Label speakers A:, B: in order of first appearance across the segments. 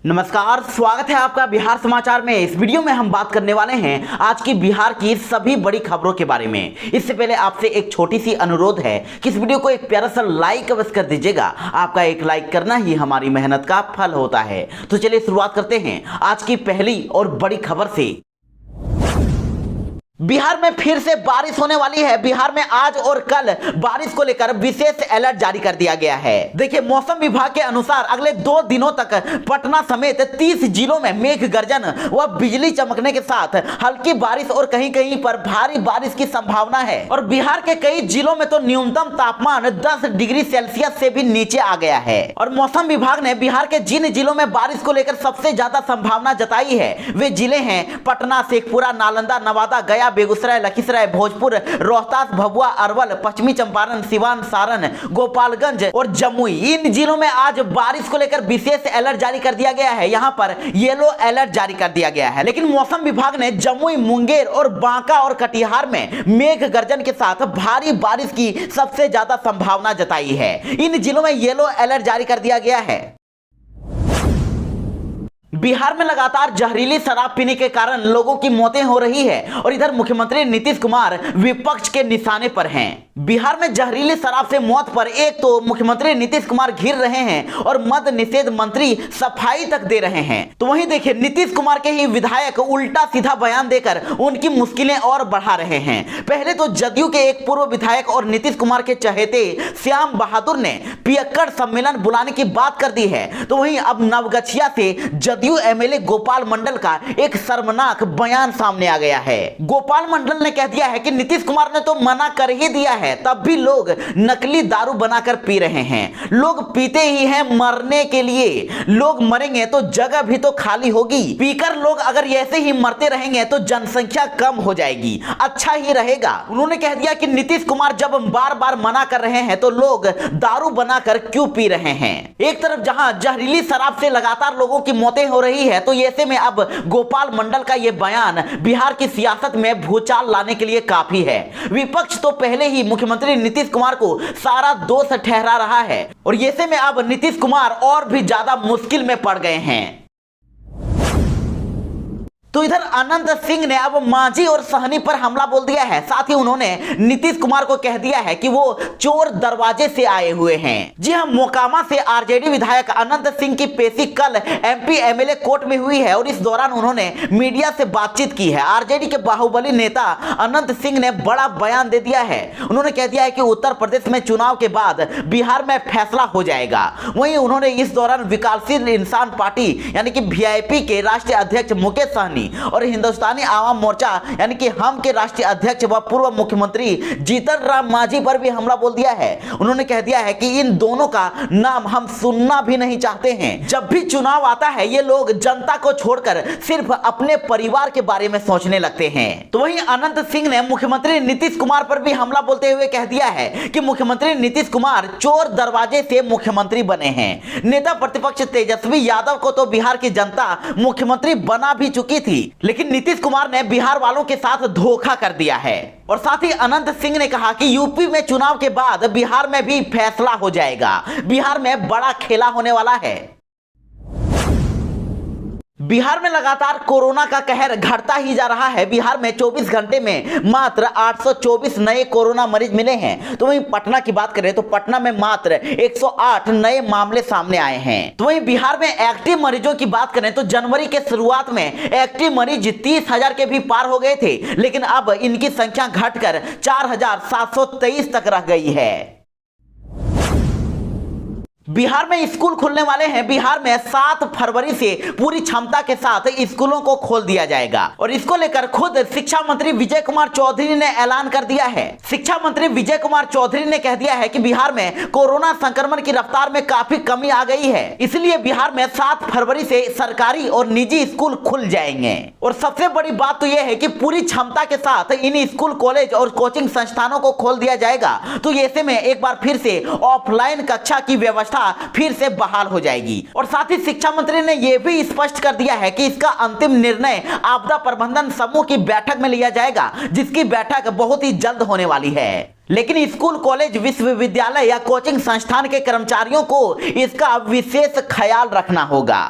A: नमस्कार, स्वागत है आपका बिहार समाचार में। इस वीडियो में हम बात करने वाले हैं आज की बिहार की सभी बड़ी खबरों के बारे में। इससे पहले आपसे एक छोटी सी अनुरोध है कि इस वीडियो को एक प्यारा सा लाइक अवश्य कर दीजिएगा। आपका एक लाइक करना ही हमारी मेहनत का फल होता है। तो चलिए शुरुआत करते हैं आज की पहली और बड़ी खबर से। बिहार में फिर से बारिश होने वाली है। बिहार में आज और कल बारिश को लेकर विशेष अलर्ट जारी कर दिया गया है। देखिए, मौसम विभाग के अनुसार अगले 2 दिनों तक पटना समेत 30 जिलों में मेघ गर्जन व बिजली चमकने के साथ हल्की बारिश और कहीं कहीं पर भारी बारिश की संभावना है। और बिहार के कई जिलों में तो न्यूनतम तापमान 10 डिग्री सेल्सियस से भी नीचे आ गया है। और मौसम विभाग ने बिहार के जिन जिलों में बारिश को लेकर सबसे ज्यादा संभावना जताई है वे जिले हैं पटना, शेखपुरा, नालंदा, नवादा, गया, बेगूसराय, लखीसराय, भोजपुर, रोहतास, भभुआ, अरवल, पश्चिमी चंपारण, सिवान, सारण, गोपालगंज और जमुई। इन जिलों में आज बारिश को लेकर विशेष अलर्ट जारी कर दिया गया है। यहां पर येलो अलर्ट जारी कर दिया गया है। लेकिन मौसम विभाग ने जमुई, मुंगेर और बांका और कटिहार में मेघ गर्जन के साथ भारी बारिश की सबसे ज्यादा संभावना जताई है। इन जिलों में येलो अलर्ट जारी कर दिया गया है। बिहार में लगातार जहरीली शराब पीने के कारण लोगों की मौतें हो रही है और इधर मुख्यमंत्री नीतीश कुमार विपक्ष के निशाने पर हैं। बिहार में जहरीली शराब से मौत पर एक तो मुख्यमंत्री नीतीश कुमार घिर रहे हैं और मद निषेध मंत्री सफाई तक दे रहे हैं। तो वहीं देखिए, नीतीश कुमार के ही विधायक उल्टा सीधा बयान देकर उनकी मुश्किलें और बढ़ा रहे हैं। पहले तो जदयू के एक पूर्व विधायक और नीतीश कुमार के चहेते श्याम बहादुर ने पियक्कड़ सम्मेलन बुलाने की बात कर दी है। तो वहीं अब नवगछिया से जदयू एमएलए गोपाल मंडल का एक शर्मनाक बयान सामने आ गया है। गोपाल मंडल ने कह दिया है कि नीतीश कुमार ने तो मना कर ही दिया है, तब भी लोग नकली दारू बनाकर पी रहे हैं। लोग पीते ही हैं मरने के लिए। लोग मरेंगे तो जगह भी तो खाली होगी। पीकर लोग अगर ऐसे ही मरते रहेंगे तो जनसंख्या कम हो जाएगी, अच्छा ही रहेगा। उन्होंने कह दिया कि नीतीश कुमार जब बार बार मना कर रहे हैं तो लोग दारू बनाकर क्यों पी रहे हैं। एक तरफ जहां जहरीली शराब से लगातार लोगों की मौतें हो रही है, तो ऐसे में अब गोपाल मंडल का यह बयान बिहार की सियासत में भूचाल लाने के लिए काफी है। विपक्ष तो पहले ही मुख्यमंत्री नीतीश कुमार को सारा दोष ठहरा रहा है और ऐसे में अब नीतीश कुमार और भी ज्यादा मुश्किल में पड़ गए हैं। तो इधर अनंत सिंह ने अब मांझी और सहनी पर हमला बोल दिया है। साथ ही उन्होंने नीतीश कुमार को कह दिया है कि वो चोर दरवाजे से आए हुए हैं। जी हां, मोकामा से आरजेडी विधायक अनंत सिंह की पेशी कल एमपी एमएलए कोर्ट में हुई है और इस दौरान उन्होंने मीडिया से बातचीत की है। आरजेडी के बाहुबली नेता अनंत सिंह ने बड़ा बयान दे दिया है। उन्होंने कह दिया है कि उत्तर प्रदेश में चुनाव के बाद बिहार में फैसला हो जाएगा। वहीं उन्होंने इस दौरान विकासशील इंसान पार्टी यानी कि वीआईपी के राष्ट्रीय अध्यक्ष मुकेश सहनी और हिंदुस्तानी आवाम मोर्चा यानी कि हम के राष्ट्रीय अध्यक्ष व पूर्व मुख्यमंत्री जीतन राम मांझी पर भी हमला बोल दिया है। उन्होंने कह दिया है कि इन दोनों का नाम हम सुनना भी नहीं चाहते हैं। जब भी चुनाव आता है ये लोग जनता को छोड़कर सिर्फ अपने परिवार के बारे में सोचने लगते हैं। तो वहीं अनंत सिंह ने मुख्यमंत्री नीतीश कुमार पर भी हमला बोलते हुए कह दिया है कि मुख्यमंत्री नीतीश कुमार चोर दरवाजे से मुख्यमंत्री बने हैं। नेता प्रतिपक्ष तेजस्वी यादव को तो बिहार की जनता मुख्यमंत्री बना भी चुकी थी, लेकिन नीतीश कुमार ने बिहार वालों के साथ धोखा कर दिया है। और साथ ही अनंत सिंह ने कहा कि यूपी में चुनाव के बाद बिहार में भी फैसला हो जाएगा। बिहार में बड़ा खेला होने वाला है। बिहार में लगातार कोरोना का कहर घटता ही जा रहा है। बिहार में 24 घंटे में मात्र 824 नए कोरोना मरीज मिले हैं। तो वहीं पटना की बात करें तो पटना में मात्र 108 नए मामले सामने आए हैं। तो वहीं बिहार में एक्टिव मरीजों की बात करें तो जनवरी के शुरुआत में एक्टिव मरीज 30,000 के भी पार हो गए थे, लेकिन अब इनकी संख्या घटकर 4,723 तक रह गई है। बिहार में स्कूल खुलने वाले हैं। बिहार में 7 फरवरी से पूरी क्षमता के साथ स्कूलों को खोल दिया जाएगा और इसको लेकर खुद शिक्षा मंत्री विजय कुमार चौधरी ने ऐलान कर दिया है। शिक्षा मंत्री विजय कुमार चौधरी ने कह दिया है कि बिहार में कोरोना संक्रमण की रफ्तार में काफी कमी आ गई है, इसलिए बिहार में 7 फरवरी से सरकारी और निजी स्कूल खुल जाएंगे। और सबसे बड़ी बात तो यह है कि पूरी क्षमता के साथ इन स्कूल, कॉलेज और कोचिंग संस्थानों को खोल दिया जाएगा। तो ऐसे में एक बार फिर से ऑफलाइन कक्षा की व्यवस्था फिर से बहाल हो जाएगी। और साथ ही शिक्षा मंत्री ने यह भी स्पष्ट कर दिया है कि इसका अंतिम निर्णय आपदा प्रबंधन समूह की बैठक में लिया जाएगा, जिसकी बैठक बहुत ही जल्द होने वाली है। लेकिन स्कूल, कॉलेज, विश्वविद्यालय या कोचिंग संस्थान के कर्मचारियों को इसका विशेष ख्याल रखना होगा।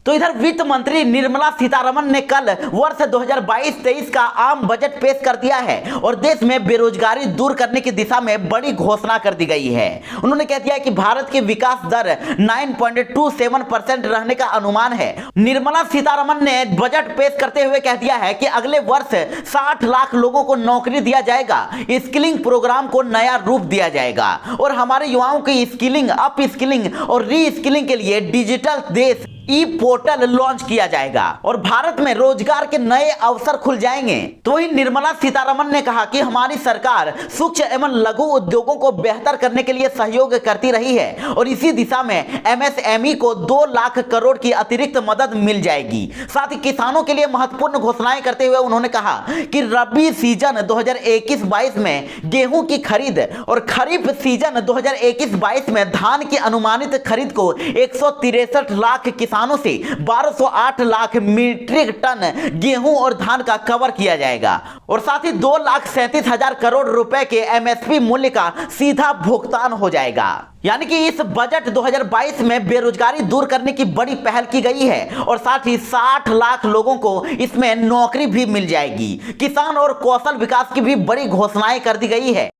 A: तो इधर वित्त मंत्री निर्मला सीतारमण ने कल वर्ष 2022-23 का आम बजट पेश कर दिया है और देश में बेरोजगारी दूर करने की दिशा में बड़ी घोषणा कर दी गई है। उन्होंने कह दिया कि भारत की विकास दर 9.27% रहने का अनुमान है। निर्मला सीतारमण ने बजट पेश करते हुए कह दिया है कि अगले वर्ष 60 लाख लोगों को नौकरी दिया जाएगा, स्किलिंग प्रोग्राम को नया रूप दिया जाएगा और हमारे युवाओं की स्किलिंग, अप स्किलिंग और री स्किलिंग के लिए डिजिटल देश ई पोर्टल लॉन्च किया जाएगा और भारत में रोजगार के नए अवसर खुल जाएंगे। तो वही निर्मला सीतारमण ने कहा कि हमारी सरकार सूक्ष्म एवं लघु उद्योगों को बेहतर करने के लिए सहयोग करती रही है और इसी दिशा में एमएसएमई को 2 लाख करोड़ की अतिरिक्त मदद मिल जाएगी। साथ ही किसानों के लिए महत्वपूर्ण घोषणाएं करते हुए उन्होंने कहा कि रबी सीजन 2021-22 में गेहूं की खरीद और खरीफ सीजन 2021-22 में धान की अनुमानित खरीद को 163 लाख किसानों से 1208 लाख मीट्रिक टन गेहूं और धान का कवर किया जाएगा और साथ ही 2,37,000 करोड़ रुपए के एमएसपी मूल्य का सीधा भुगतान हो जाएगा। यानी कि इस बजट 2022 में बेरोजगारी दूर करने की बड़ी पहल की गई है और साथ ही 60 लाख लोगों को इसमें नौकरी भी मिल जाएगी। किसान और कौशल विकास की भी बड़ी घोषणाएं कर दी गई है।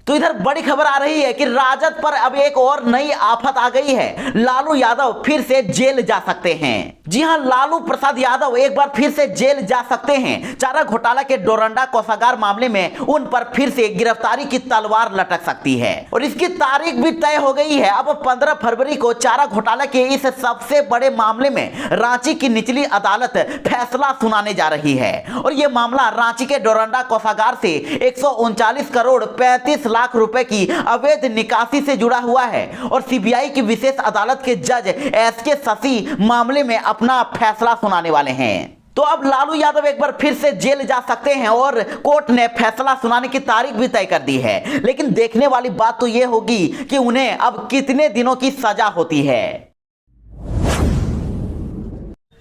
A: तो इधर बड़ी खबर आ रही है कि राजद पर अब एक और नई आफत आ गई है। लालू यादव फिर से जेल जा सकते हैं। जी हां, लालू प्रसाद यादव एक बार फिर से जेल जा सकते हैं। चारा घोटाला के डोरंडा कोषागार मामले में उन पर फिर से गिरफ्तारी की तलवार लटक सकती है और इसकी तारीख भी तय हो गई है। अब 15 फरवरी को चारा घोटाला के इस सबसे बड़े मामले में रांची की निचली अदालत फैसला सुनाने जा रही है और यह मामला रांची के डोरंडा कोषागार से 139 करोड़ 35 लाख रुपए की अवैध निकासी से जुड़ा हुआ है और सीबीआई की विशेष अदालत के जज एसके शशि मामले में अपना फैसला सुनाने वाले हैं। तो अब लालू यादव एक बार फिर से जेल जा सकते हैं और कोर्ट ने फैसला सुनाने की तारीख भी तय कर दी है। लेकिन देखने वाली बात तो यह होगी कि उन्हें अब कितने दिनों की सजा होती है।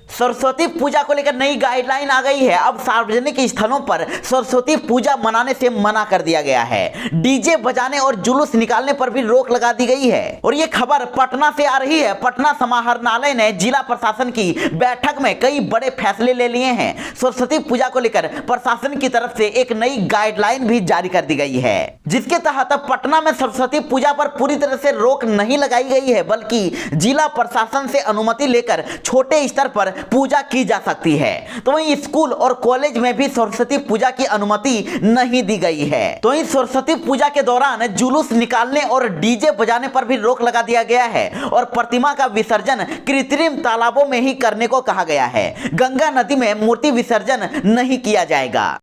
A: सरस्वती पूजा को लेकर नई गाइडलाइन आ गई है। अब सार्वजनिक स्थलों पर सरस्वती पूजा मनाने से मना कर दिया गया है। डीजे बजाने और जुलूस निकालने पर भी रोक लगा दी गई है और ये खबर पटना से आ रही है। पटना समाहरणालय ने जिला प्रशासन की बैठक में कई बड़े फैसले ले लिए हैं। सरस्वती पूजा को लेकर प्रशासन की तरफ से एक नई गाइडलाइन भी जारी कर दी गई है, जिसके तहत पटना में सरस्वती पूजा पर पूरी तरह से रोक नहीं लगाई गई है, बल्कि जिला प्रशासन से अनुमति लेकर छोटे स्तर पर पूजा की जा सकती है। तो वहीं स्कूल और कॉलेज में भी सरस्वती पूजा की अनुमति नहीं दी गई है। तो वहीं सरस्वती पूजा के दौरान जुलूस निकालने और डीजे बजाने पर भी रोक लगा दिया गया है और प्रतिमा का विसर्जन कृत्रिम तालाबों में ही करने को कहा गया है। गंगा नदी में मूर्ति विसर्जन नहीं किया जाएगा।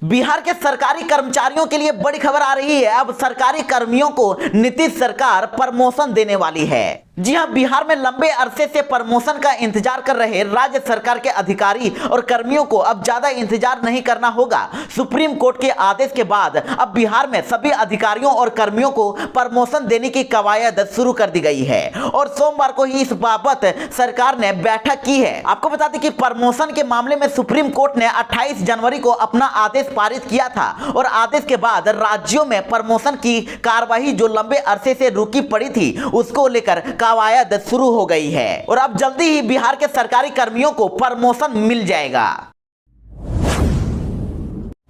A: बिहार के सरकारी कर्मचारियों के लिए बड़ी खबर आ रही है। अब सरकारी कर्मियों को नीतीश सरकार प्रमोशन देने वाली है। जी हां, बिहार में लंबे अरसे से प्रमोशन का इंतजार कर रहे राज्य सरकार के अधिकारी और कर्मियों को अब ज्यादा इंतजार नहीं करना होगा। सुप्रीम कोर्ट के आदेश के बाद अब बिहार में सभी अधिकारियों और कर्मियों को प्रमोशन देने की कवायद शुरू कर दी गई है और सोमवार को ही इस बाबत सरकार ने बैठक की है। आपको बता दें कि प्रमोशन के मामले में सुप्रीम कोर्ट ने 28 जनवरी को अपना आदेश पारित किया था और आदेश के बाद राज्यों में प्रमोशन की कार्यवाही जो लंबे अरसे से रुकी पड़ी थी उसको लेकर कवायद शुरू हो गई है और अब जल्दी ही बिहार के सरकारी कर्मियों को प्रमोशन मिल जाएगा।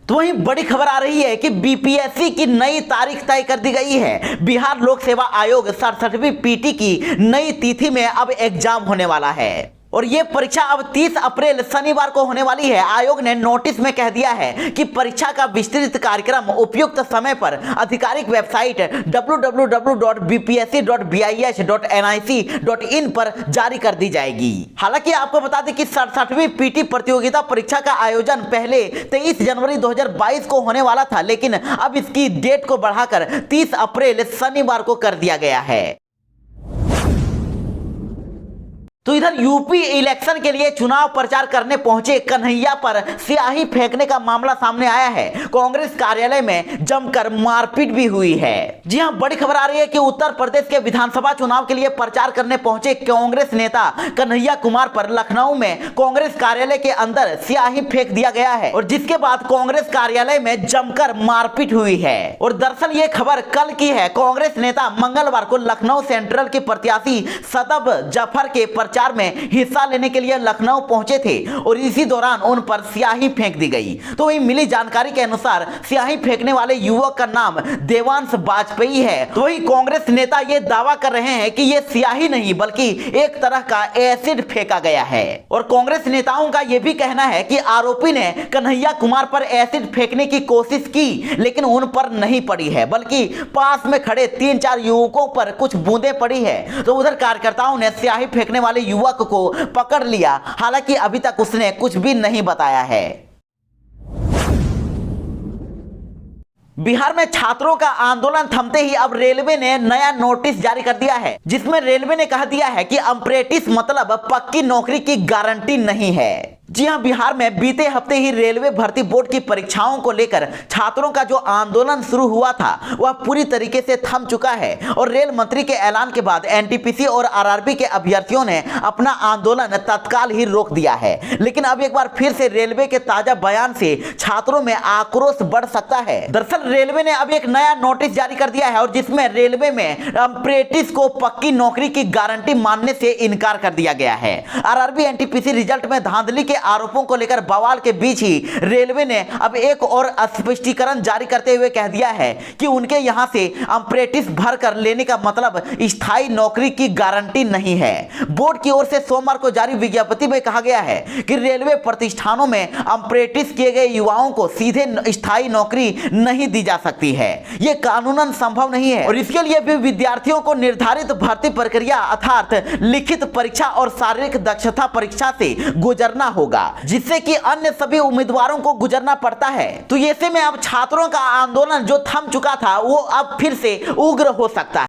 A: तो वहीं बड़ी खबर आ रही है कि बीपीएससी की नई तारीख तय कर दी गई है। बिहार लोक सेवा आयोग 67वीं पीटी की नई तिथि में अब एग्जाम होने वाला है और ये परीक्षा अब 30 अप्रैल शनिवार को होने वाली है। आयोग ने नोटिस में कह दिया है कि परीक्षा का विस्तृत कार्यक्रम उपयुक्त समय पर आधिकारिक वेबसाइट www.bpsc.bis.nic.in पर जारी कर दी जाएगी। हालांकि आपको बता दें कि 67वीं पीटी प्रतियोगिता परीक्षा का आयोजन पहले 23 जनवरी 2022 को होने वाला था, लेकिन अब इसकी डेट को बढ़ाकर 30 अप्रैल शनिवार को कर दिया गया है। तो इधर यूपी इलेक्शन के लिए चुनाव प्रचार करने पहुंचे कन्हैया पर स्याही फेंकने का मामला सामने आया है। कांग्रेस कार्यालय में जमकर मारपीट भी हुई है। जी हां, बड़ी खबर आ रही है कि उत्तर प्रदेश के विधानसभा चुनाव के लिए प्रचार करने पहुंचे कांग्रेस नेता कन्हैया कुमार पर लखनऊ में कांग्रेस कार्यालय के अंदर स्याही फेंक दिया गया है और जिसके बाद कांग्रेस कार्यालय में जमकर मारपीट हुई है। और दरअसल ये खबर कल की है। कांग्रेस नेता मंगलवार को लखनऊ सेंट्रल के प्रत्याशी सदब जफर के प्रचार में हिस्सा लेने के लिए लखनऊ पहुंचे थे और इसी दौरान उन पर स्याही फेंक दी गई। तो वही मिली जानकारी के अनुसार स्याही फेंकने वाले युवक का नाम देवांश वाजपेयी है। तो वही कांग्रेस नेता ये दावा कर रहे हैं कि ये स्याही नहीं बल्कि एक तरह का एसिड फेंका गया है। और कांग्रेस नेताओं का यह भी कहना है कि आरोपी ने कन्हैया कुमार पर एसिड फेंकने की कोशिश की लेकिन उन पर नहीं पड़ी है बल्कि पास में खड़े 3-4 युवकों पर कुछ बूंदें पड़ी है। तो उधर कार्यकर्ताओं ने स्याही फेंकने वाले युवक को पकड़ लिया। हालांकि अभी तक उसने कुछ भी नहीं बताया है। बिहार में छात्रों का आंदोलन थमते ही अब रेलवे ने नया नोटिस जारी कर दिया है जिसमें रेलवे ने कह दिया है कि अप्रेंटिस मतलब पक्की नौकरी की गारंटी नहीं है। जी हां, बिहार में बीते हफ्ते ही रेलवे भर्ती बोर्ड की परीक्षाओं को लेकर छात्रों का जो आंदोलन शुरू हुआ था वह पूरी तरीके से थम चुका है और रेल मंत्री के ऐलान के बाद एनटीपीसी और आरआरबी के अभ्यर्थियों ने अपना आंदोलन तत्काल ही रोक दिया है। लेकिन अब एक बार फिर से रेलवे के ताजा बयान से छात्रों में आक्रोश बढ़ सकता है। दरअसल रेलवे ने अब एक नया नोटिस जारी कर दिया है और जिसमें रेलवे में अप्रेंटिस को पक्की नौकरी की गारंटी मानने से इनकार कर दिया गया है। आरआरबी एनटीपीसी रिजल्ट में धांधली के आरोपों को लेकर बवाल के बीच ही रेलवे ने अब एक और स्पष्टीकरण जारी करते हुए कह दिया है कि उनके यहां से अप्रेंटिस भर कर लेने का मतलब स्थायी नौकरी की गारंटी नहीं है। बोर्ड की ओर से सोमवार को जारी विज्ञप्ति में कहा गया है कि रेलवे प्रतिष्ठानों में अप्रेंटिस किए गए युवाओं को सीधे स्थायी नौकरी नहीं दी जा सकती है। यह कानूनन संभव नहीं है और इसके लिए भी विद्यार्थियों को निर्धारित भर्ती प्रक्रिया अर्थात लिखित परीक्षा और शारीरिक दक्षता परीक्षा से गुजरना होगा जिससे कि अन्य सभी उम्मीदवारों को गुजरना पड़ता है। तो ऐसे में अब छात्रों का आंदोलन जो थम चुका था वो अब फिर से उग्र हो सकता है।